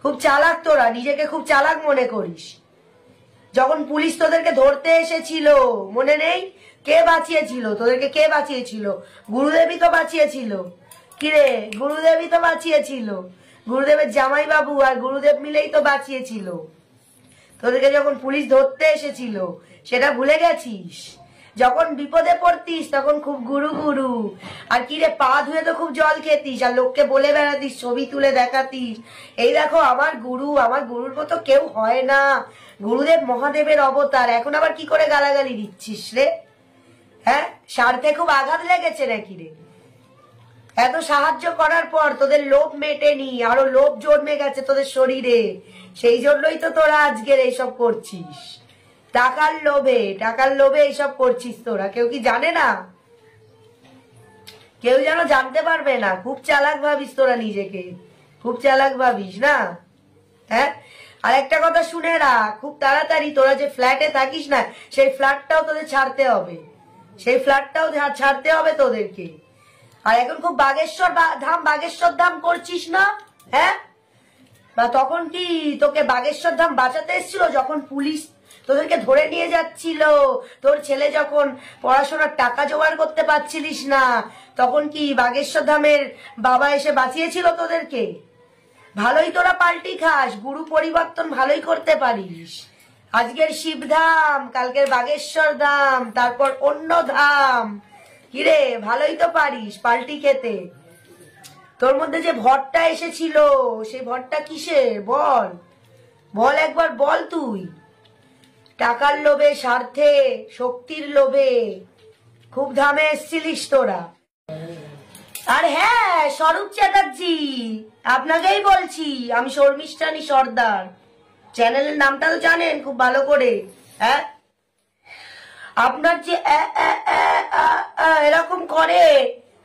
খুব চালাক তোরা, নিজেকে খুব চালাক মনে করিস। যখন পুলিশ তোদেরকে ধরতে এসেছিল মনে নেই? কে বাঁচিয়েছিল তোদেরকে? কে বাঁচিয়েছিল? গুরুদেবই তো বাঁচিয়েছিল। কিরে, গুরুদেবই তো বাঁচিয়েছিল, গুরুদেবের জামাই বাবু আর গুরুদেব মিলেই তো বাঁচিয়েছিল তোদেরকে যখন পুলিশ ধরতে এসেছিল। সেটা ভুলে গেছিস? যখন বিপদে পড়তিস তখন খুব গুরু গুরু, আর কিরে পা ধুয়ে তো খুব জল খেতিস, আর লোককে বলে বেড়াতিস, ছবি তুলে দেখাতিস, এই দেখো আমার গুরু, আমার গুরুর মতো কেউ হয় না, গুরুদেব মহাদেবের অবতার। এখন আবার কি করে গালাগালি দিচ্ছিস রে? হ্যাঁ, স্বার্থে খুব আঘাত লেগেছে নাকি রে? এত সাহায্য করার পর তোদের লোভ মেটেনি, আরো লোভ জন্মে গেছে তোদের শরীরে, সেই জন্যই তো তোরা আজকের এইসব করছিস। টাকার লোভে, টাকার লোভে এইসব করছিস তোরা। কেউ কি জানে না? কেউ যেন জানতে পারবে না। খুব চালাক ভাবিস তোরা নিজেকে, খুব চালাক ভাবিস না? হ্যাঁ, আর একটা কথা শুনে রাখ, খুব তাড়াতাড়ি তোরা যে ফ্ল্যাটে থাকিস না, সেই ফ্ল্যাটটাও তোদের ছাড়তে হবে, সেই ফ্ল্যাটটাও ছাড়তে হবে তোদেরকে। আর এখন খুব বাগেশ্বর ধাম করছিস না? হ্যাঁ, বা তখন কি তোকে বাগেশ্বর ধাম বাঁচাতে এসেছিল? যখন পুলিশ তোদেরকে ধরে নিয়ে যাচ্ছিল, তোর ছেলে যখন পড়াশোনার টাকা জোগাড় করতে পারছিলিস না, তখন কি বাগেশ্বর ধামের বাবা এসে বাঁচিয়েছিল তোদেরকে? ভালোই তোরা পাল্টি খাস, গুরু পরিবর্তন ভালোই করতে পারিস। আজকের শিবধাম, কালকের বাগেশ্বর ধাম, তারপর অন্য ধাম। কিরে ভালোই তো পারিস পাল্টি খেতে। তোর মধ্যে যে ভরটা এসেছিল সেই ভরটা কিসের বল, বল একবার বল। তুই টাকার লোভে, স্বার্থে, শক্তির লোভে খুব ধামে এসছিলিস তোরা। আর হ্যাঁ স্বরূপ চ্যাটার্জি, আপনাকেই বলছি, আমি শর্মিষ্ঠানী সর্দার। চ্যানেলের নামটা তো জানেন খুব ভালো করে। হ্যাঁ, আপনার যে এরকম করে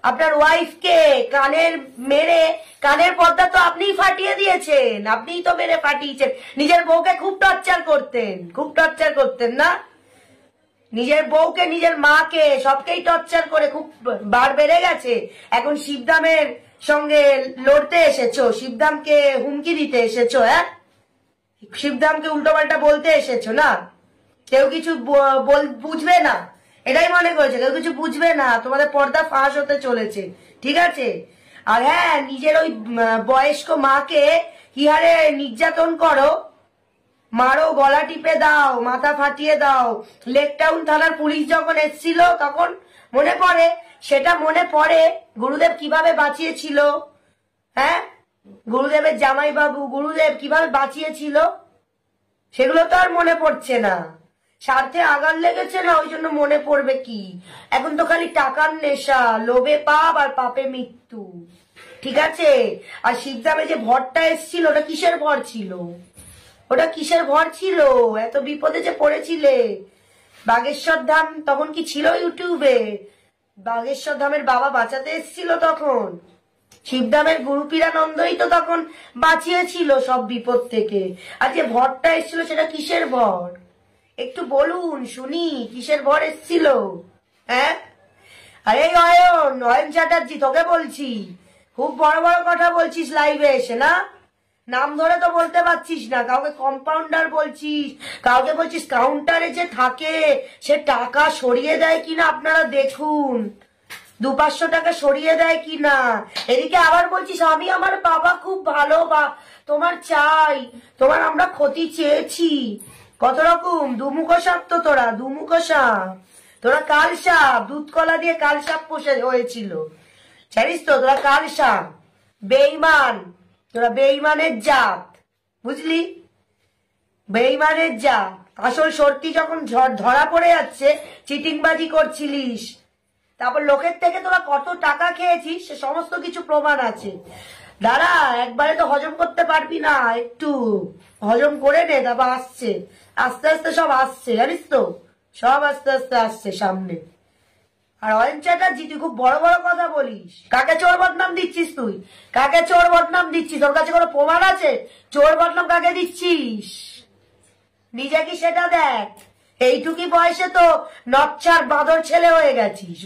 আপনার ওয়াইফকে কানের মেরে, কানের পর্দা তো আপনিই ফাটিয়ে দিয়েছেন, আপনিই তো মেরে ফাটিয়েছেন। নিজের বউকে খুব টর্চার করতেন, খুব টর্চার করতেন না? নিজের বউকে, নিজের মাকে, সবকেই টর্চার করে খুব বার বেড়ে গেছে। এখন শিবধামের সঙ্গে লড়তে এসেছো, শিবধামকে হুমকি দিতে এসেছো। হ্যাঁ, শিবধামকে উল্টোপাল্টা বলতে এসেছো না? কেউ কিছু বুঝবে না এটাই মনে করেছে, কেউ কিছু বুঝবে না, তোমাদের পর্দা ফাঁস হতে চলেছে, ঠিক আছে? আর হ্যাঁ, নিজের ওই বয়স্ক মাকে কি হারে নির্যাতন করো, মারো, গলা টিপে দাও, মাথা ফাটিয়ে দাও। লেকটাউন থানার পুলিশ যখন এসেছিল তখন মনে পড়ে, সেটা মনে পড়ে গুরুদেব কিভাবে বাঁচিয়েছিল। হ্যাঁ, গুরুদেবের জামাইবাবু গুরুদেব কিভাবে বাঁচিয়েছিল, সেগুলো তো আর মনে পড়ছে না। স্বার্থে আঘাত লেগেছে না, ওই জন্য মনে পড়বে কি? এখন তো খালি টাকার নেশা, লোভে পাপ আর পাপে মৃত্যু, ঠিক আছে? আর শিবধামে যে ভরটা এসেছিল ওটা কিসের ভর ছিল? ওটা কিসের ভর ছিল? এত বিপদে যে পড়েছিলে। বাগেশ্বর ধাম তখন কি ছিল ইউটিউবে? বাগেশ্বর ধামের বাবা বাঁচাতে এসেছিল তখন। শিবধামের গুরুপীরানন্দই তো তখন বাঁচিয়েছিল সব বিপদ থেকে। আর যে ভরটা এসেছিল সেটা কিসের ভর? একটু বলুন শুনি, কিসের ভর এসেছিল? হ্যাঁ, আরে অয়ন চ্যাটার্জি, তোকে বলছি, খুব বড় বড় কথা বলছিস লাইভে এসে, না? নাম ধরে তো বলতে পারছিস না। কাউকে কম্পাউন্ডার বলছিস, কাউকে বলছিস কাউন্টারে যে থাকে সে টাকা সরিয়ে দেয় কিনা আপনারা দেখুন, 200-500 টাকা সরিয়ে দেয় কিনা। এদিকে আবার বলছিস আমি আমার বাবা খুব ভালো, বা তোমার চাই, তোমার আমরা ক্ষতি চেয়েছি। কত রকম দুমুখো সাপ তো তোরা, দুমুখো সাপ তোরা। কাল সাপ, দুধ কলা দিয়ে কাল সাপ পোষে হয়েছিল, জানিস তো? তোরা কাল সাপ, বেঈমান, তোরা বেঈমানের জাত, বুঝলি? বেঈমানের জাত। আসল সত্যি যখন ধরা পড়ে যাচ্ছে, চিটিংবাজি করছিলিস, তারপর লোকের থেকে তোরা কত টাকা খেয়েছিস সে সমস্ত কিছু প্রমাণ আছে। দাঁড়া, একবারে তো হজম করতে পারবি না, একটু হজম করে নে, তারপর আসছে, আস্তে আস্তে সব আসছে, জানিস তো? সব আস্তে আস্তে আসছে সামনে। আর অয়ন চ্যাটার্জি, তুই খুব বড় বড় কথা বলিস। কাকে চোর বদনাম দিচ্ছিস তুই? কাকে চোর বদনাম দিচ্ছিস? তোর কাছে কোনো প্রমাণ আছে? চোর বদনাম কাকে দিচ্ছিস? নিজে কি সেটা দেখ। এইটুকি বয়সে তো নচ্ছার বাঁদর ছেলে হয়ে গেছিস,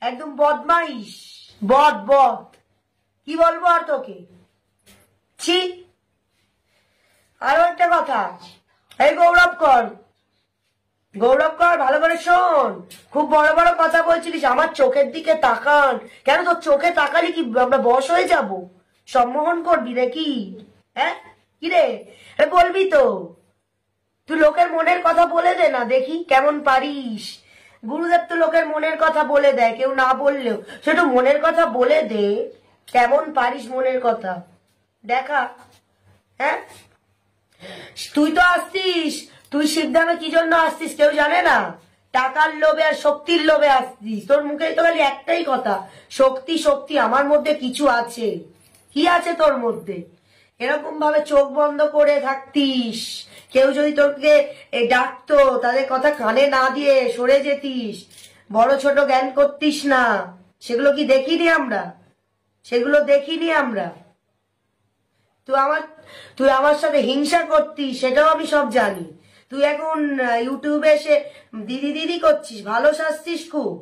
একদম বদমাইশ, বদ বদ, কি বলবো আর তোকে। ছি। আরো একটা কথা, এই গৌরব কর, গৌরব কর, ভালো করে শোন। খুব বড় বড় কথা বলছিলিস, আমার চোখের দিকে তাকান। কেন তোর চোখে তাকালি কি আমরা বশ হয়ে যাব? সম্মোহন করবি নাকি? হ্যাঁ, কিরে বলবি তো? তুই লোকের মনের কথা বলে দে না, দেখি কেমন পারিস। গুরুদেব তো লোকের মনের কথা বলে দেয়, কেউ না বললেও সেটা মনের কথা বলে দে, কেমন পারিস মনের কথা দেখা। হ্যাঁ, তুই তো আসতিস, তুই শিবধামে কি জন্য আসতিস কেউ জানে না? টাকার লোভে আর শক্তির লোভে আসতিস। তোর মুখে তো খালি একটাই কথা, শক্তি শক্তি। আমার মধ্যে কিছু আছে। কি আছে তোর মধ্যে? এরকম ভাবে চোখ বন্ধ করে থাকতিস, কেউ যদি তোকে ডাকতো তাদের কথা কানে না দিয়ে সরে যেতিস, বড় ছোট জ্ঞান করতিস না। সেগুলো কি দেখিনি আমরা? সেগুলো দেখিনি আমরা। তুই আমার সাথে হিংসা করতিস, সেটাও আমি সব জানি। তুই এখন ইউটিউবে এসে দিদি দিদি করছিস, ভালো সাজছিস খুব,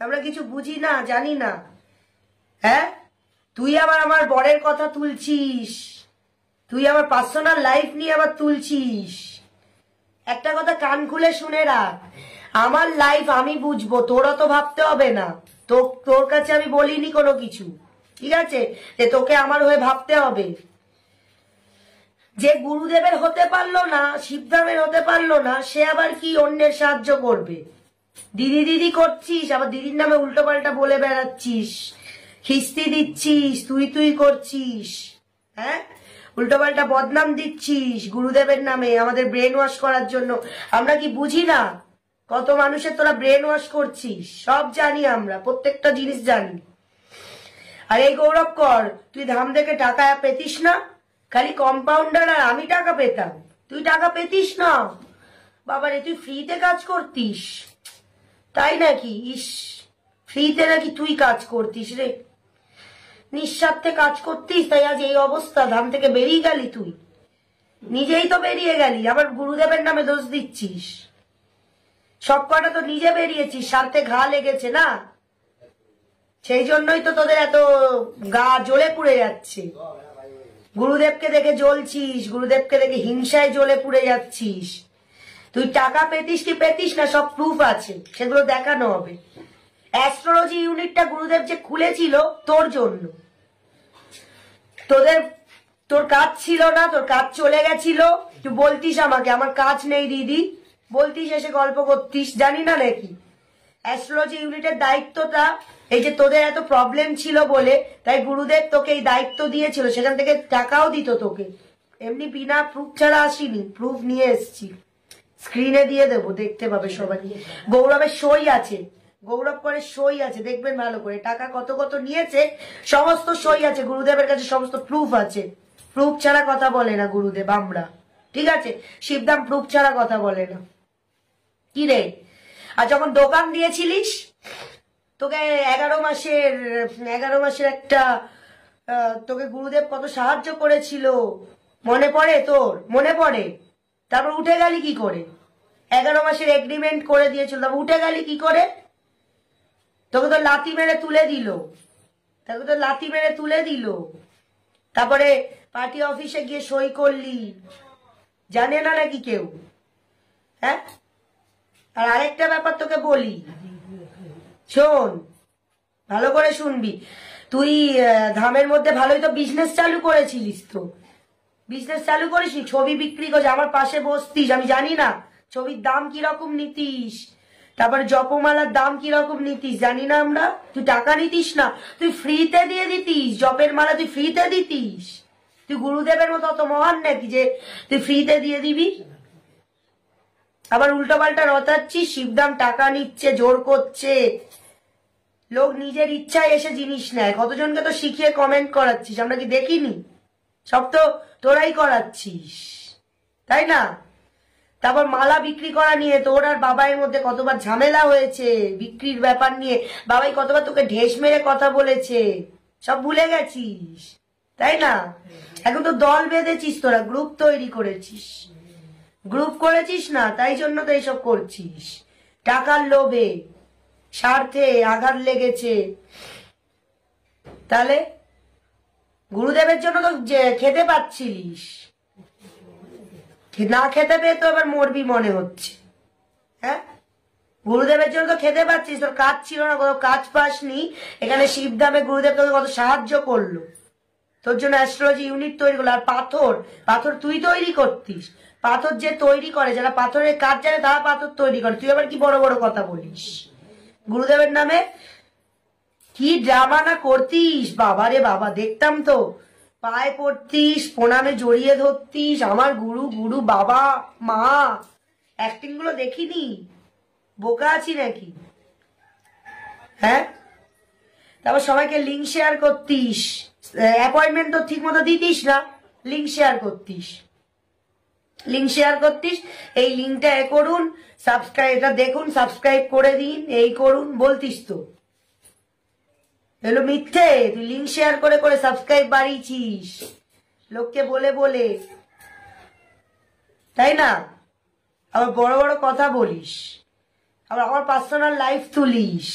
আমরা কিছু বুঝি না, জানি না। হ্যাঁ, তুই আবার আমার বরের কথা তুলছিস, তুই আমার পার্সোনাল লাইফ নিয়ে আবার তুলছিস। একটা কথা কান খুলে শুনে রাখ, আমার লাইফ আমি বুঝবো, তোরা তো ভাবতে হবে না। তোর কাছে আমি বলিনি কোনো কিছু, ঠিক আছে, যে তোকে আমার হয়ে ভাবতে হবে। যে গুরুদেবের হতে পারলো না, শিবধামের হতে পারলো না, সে আবার কি অন্যের সাহায্য করবে? দিদি দিদি করছিস, আবার দিদির নামে উল্টো পাল্টা বলে বেড়াচ্ছিস, খিস্তি দিচ্ছিস, তুই তুই করছিস, হ্যাঁ, উল্টো পাল্টা বদনাম দিচ্ছিস গুরুদেবের নামে আমাদের ব্রেন ওয়াশ করার জন্য। আমরা কি বুঝি না কত মানুষের তোরা ব্রেন ওয়াশ করছিস? সব জানি আমরা, প্রত্যেকটা জিনিস জানি। আর এই গৌরব কর, তুই ধাম থেকে টাকা পেতিস না? খালি কম্পাউন্ডার আর আমি টাকা পেতাম, তুই টাকা পেতিস না? বাবারে, তুই ফ্রিতে কাজ করতিস, তাই নাকি? ইস, ফ্রিতে নাকি তুই কাজ করতিস রে, নিঃস্বার্থে কাজ করতিস, তাই আজ এই অবস্থা। ধাম থেকে বেরিয়ে গেলি, তুই নিজেই তো বেরিয়ে গেলি, আবার গুরুদেবের নামে দোষ দিচ্ছিস। সব কটা তো নিজে বেরিয়েছিস, স্বার্থে ঘা লেগেছে না, সেই জন্যই তো তোদের এত গা জ্বলে পুড়ে যাচ্ছে। গুরুদেবকে দেখে জ্বলছিস, গুরুদেবকে দেখে হিংসায় জ্বলে পুড়ে যাচ্ছিস। তুই টাকা পেতিস কি পেতিস না, সব প্রুফ আছে, সেগুলো দেখানো হবে। অ্যাস্ট্রোলজি ইউনিটটা গুরুদেব যে খুলেছিল তোর জন্য, তোর কাজ ছিল না, তোর কাজ চলে গেছিল, তুই বলতিস আমাকে আমার কাজ নেই দিদি, বলতিস, এসে গল্প করতিস, জানি না নাকি? অ্যাস্ট্রোলজি ইউনিটের দায়িত্বটা, এই যে তোদের এত প্রবলেম ছিল বলে, তাই গুরুদেব তোকে এই দায়িত্ব দিয়েছিল, সেখান থেকে টাকাও দিত তোকে। এমনি বিনা প্রুফ ছাড়া আসিনি, প্রুফ নিয়ে এসছি, স্ক্রিনে দিয়ে দেবো, দেখতে পাবে সবাই। গৌরবের সই আছে, গৌরব করে সই আছে, দেখবেন ভালো করে, টাকা কত কত নিয়েছে সমস্ত সই আছে গুরুদেবের কাছে, সমস্ত প্রুফ আছে। প্রুফ ছাড়া কথা বলে না গুরুদেব, আমরা, ঠিক আছে? শিবধাম প্রুফ ছাড়া কথা বলে না। কি রে, আর যখন দোকান দিয়েছিলিস, তোকে 11 মাসের একটা তোকে গুরুদেব কত সাহায্য করেছিল, মনে পড়ে তোর? মনে পড়ে? তারপর উঠে গেলি কি করে? 11 মাসের এগ্রিমেন্ট করে দিয়েছিল, তারপর উঠে গেলি কি করে? তোকে তো লাথি মেরে তুলে দিল, তারপরে পার্টি অফিসে গিয়ে সই করলি, জানে না নাকি কেউ? হ্যাঁ, আর আরেকটা ব্যাপার তোকে বলি, শোন, ভালো করে শুনবি। তুই ধামের মধ্যে ভালোই তো বিজনেস চালু করেছিলিস, তো বিজনেস চালু করিস, ছবি বিক্রি করছিস, আমার পাশে বসতিস, আমি জানি না ছবির দাম কিরকম নিতিস, তারপরে জপমালার দাম কিরকম নিতিস, জানি না আমরা? তুই টাকা নিতিস না, তুই ফ্রিতে দিয়ে দিতিস, জপের মালা তুই ফ্রিতে দিতিস। তুই গুরুদেবের মতো অত মহান নাকি যে তুই ফ্রিতে দিয়ে দিবি? আবার উল্টো পাল্টা রটাচ্ছিস, শিবধাম টাকা নিচ্ছে, জোর করছে। লোক নিজের ইচ্ছায় এসে জিনিস নেয়, কতজনকে তো শিখিয়ে কমেন্ট করাচ্ছিস, আমরা কি দেখিনি? সব তো তোরাই করাচ্ছিস, তাই না? তারপর মালা বিক্রি করা নিয়ে তোর আর বাবাইয়ের মধ্যে কতবার ঝামেলা হয়েছে বিক্রির ব্যাপার নিয়ে, বাবাই কতবার তোকে ঢেস মেরে কথা বলেছে, সব ভুলে গেছিস, তাই না? এখন তো দল বেঁধেছিস, তোরা গ্রুপ তৈরি করেছিস, গ্রুপ করেছিস না, তাই জন্য তো এইসব করছিস। টাকার লোভে, স্বার্থে আঘাত লেগেছে। তাহলে গুরুদেবের জন্য তো খেতে পাচ্ছিলিস, না খেতে পেয়ে তো এবার মরবি মনে হচ্ছে। হ্যাঁ, গুরুদেবের জন্য তো খেতে পাচ্ছিস, তোর কাজ ছিল না, কত কাজ পাসনি। এখানে শিবধামে গুরুদেব তোকে কত সাহায্য করলো, তোর জন্য অ্যাস্ট্রোলজি ইউনিট তৈরি করলো। আর পাথর তুই তৈরি করতিস, পাথর যে তৈরি করে, যারা পাথরের কাজ জানে তারা পাথর তৈরি করে, তুই আবার কি বড় বড় কথা বলিস গুরুদেবের নামে? কি ড্রামা না করতিস, বাবা রে বাবা, দেখতাম তো, পায়ে পড়তিস, প্রণামে জড়িয়ে ধরতিস, আমার গুরু গুরু বাবা মা, অ্যাক্টিং গুলো দেখিনি? বোকা আছি নাকি? হ্যাঁ, তারপর সবাইকে লিঙ্ক শেয়ার করতিস, অ্যাপয়েন্টমেন্ট তো ঠিক মতো দিতিস না, লিঙ্ক শেয়ার করতিস, এই লিঙ্কটা এ করুন, সাবস্ক্রাইব, এটা দেখুন, সাবস্ক্রাইব করে দিন, এই করুন বলতিস তো। এলো মিথ্যে, তুই লিঙ্ক শেয়ার করে করে সাবস্ক্রাইব বাড়িয়েছিস লোককে বলে বলে, তাই না? আবার বড় বড় কথা বলিস, আবার আমার পার্সোনাল লাইফ তুলিস,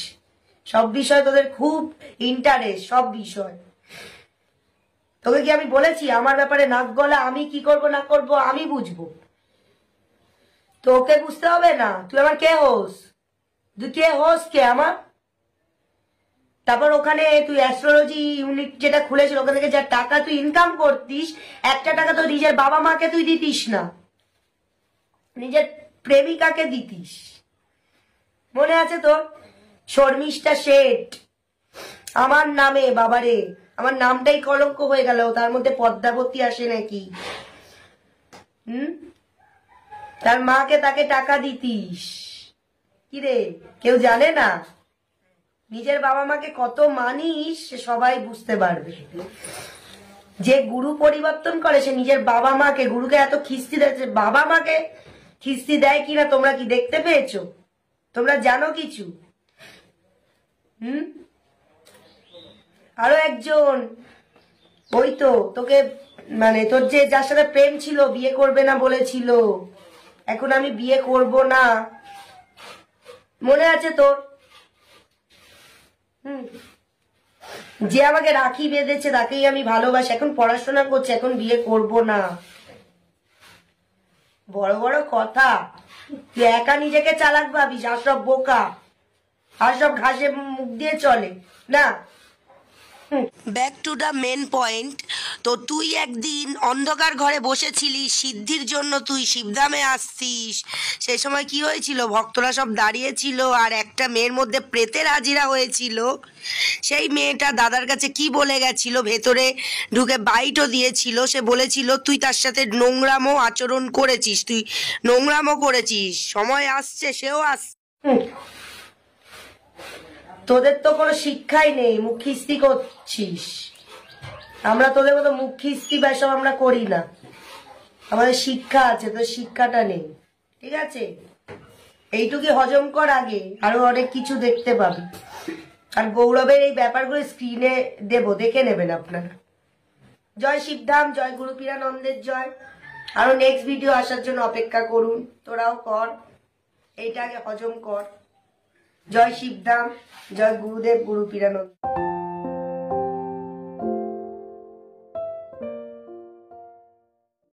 সব বিষয় তোদের খুব ইন্টারেস্ট, সব বিষয়। তোকে কি আমি বলেছি আমার ব্যাপারে নাক গলা? আমি কি করব না করব আমি বুঝবো, তোকে বুঝতে হবে না। তুই আমার কে হোস? তুই কে হোস? কে আমার? তারপর ওখানে তুই অ্যাস্ট্রোলজি ইউনিট যেটা খুলেছিল ওখান থেকে যা টাকা তুই ইনকাম করতিস, একটা টাকা তো নিজের বাবা মাকে তুই দিতিস না, নিজের প্রেমিকাকে দিতিস। মনে আছে তোর? শর্মিষ্ঠা শেঠ আমার নামে, বাবারে আমার নামটাই কলঙ্ক হয়ে গেল, তার মধ্যে পদ্মাবতী আসে নাকি? তার মাকে তাকে টাকা দিতিস। কিরে কেউ জানে না? নিজের বাবা মাকে কত মানিস সে সবাই বুঝতে পারবে। যে গুরু পরিবর্তন করে সে নিজের বাবা মাকে, গুরুকে এত খিস্তি দেয়, বাবা মাকে খিস্তি দেয় কিনা তোমরা কি দেখতে পেয়েছো? তোমরা জানো কিছু? আরো একজন ওই তো তোকে মানে তোর যে যার সাথে প্রেম ছিল, বিয়ে করবে না বলেছিল, এখন আমি বিয়ে করব না, মনে আছে তোর? যে আমাকে রাখি বেঁধেছে তাকেই আমি ভালোবাসি, এখন পড়াশোনা করছে, এখন বিয়ে করব না। বড় বড় কথা, তুই একা নিজেকে চালাক ভাবিস, আর সব বোকা, আর সব ঘাসে মুখ দিয়ে চলে না। Back to the main point. তো তুই একদিন অন্ধকার ঘরে বসেছিলিস, সিদ্ধির জন্য তুই শিবধামে আসছিস। সেই সময় কি হয়েছিল? ভক্তরা সব দাঁড়িয়েছিল আর একটা মেয়ের মধ্যে প্রেতের হাজিরা হয়েছিল। সেই মেয়েটা দাদার কাছে কি বলে গেছিল, ভেতরে ঢুকে বাইটও দিয়েছিল। সে বলেছিল তুই তার সাথে নোংরামো আচরণ করেছিস, তুই নোংরামো করেছিস। সময় আসছে, সেও আসছে। তোদের তো কোনো শিক্ষাই নেই, মুখ খিস্তি করছিস। আমরা তোদের মতো মুখ খিস্তি বা সব আমরা করি না, আমাদের শিক্ষা আছে, তোর শিক্ষাটা নেই। ঠিক আছে, এইটুকু হজম কর, আগে আরো অনেক কিছু দেখতে পাবি। আর গৌরবের এই ব্যাপারগুলো স্ক্রিনে দেব, দেখে নেবেন আপনারা। জয় শিবধাম, জয় গুরু পীরানন্দের জয়। আরো নেক্সট ভিডিও আসার জন্য অপেক্ষা করুন, তোরাও কর, এইটা আগে হজম কর। জয় শিবধাম, জয় গুরুদেব, গুরু পীরানন্দ।